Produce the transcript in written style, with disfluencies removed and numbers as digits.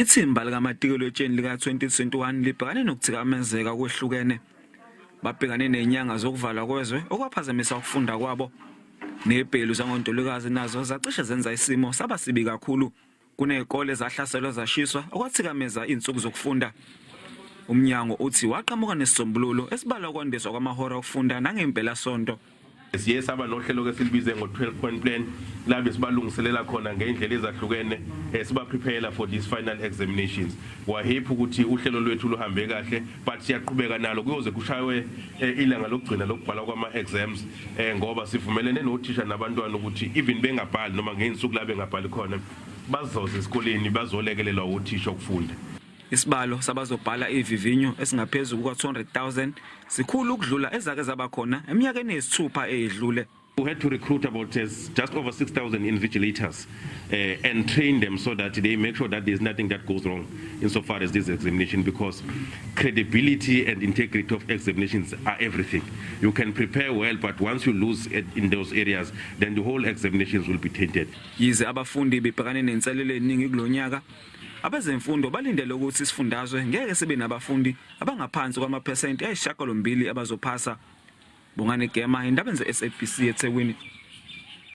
Ithimba likaMatikelo etsheni lika-2021 libhekane nokuthikamezeka kwehlukene. Babhekane nenyanga zokuvalwa kwezwe okwaphazamisa ukufunda kwabo. Nebhelu zangoNtulukazi nazo zacishe zenza isimo saba sibi kakhulu. Kunezikole zahlaselwa zashiswa okwathikameza izinsuku zokufunda. Umnyango uthi waqhamuka nesisombululo esibalwa kwandiswa kwamahora okufunda nangempela sonto. Siye saba nohlelo ke silibize ngo-12 point plan labe sibalungiselela khona ngendlela ezahlukene siba prepare for these final examinations. Wahepa ukuthi uhlelo lwethu luhambe kahle but siyaqhubeka nalo kuyoze kushaywe ilanga lokugcina lokubhala kwama exams ngoba sivumelene nothisha nabantwana ukuthi even bengabhali noma ngeinsuku la bengabhali khona bazoze esikoleni bazolekelelwa uthisha ukufunda. Isibalo sabazobhala ivivinyo esingaphezulu kwa-200,000 sikhulu ukudlula ezake zaba khona eminyakeni eyisithupha eyedlule. We had to recruit about just over 6,000 invigilators and train them so that they make sure that there's nothing that goes wrong insofar as this examination, because credibility and integrity of examinations are everything. You can prepare well, but once you lose it in those areas, then the whole examinations will be tainted. Yize abafundi bebhekane nenselelo eningi kulonyaka, abezemfundo balindele ukuthi isifundazwe ngeke sibe nabafundi abangaphansi kwamaphesenti ayisishiyagalombili abazophasa. Bongani Gema, indaba ze-SABC eThekwini.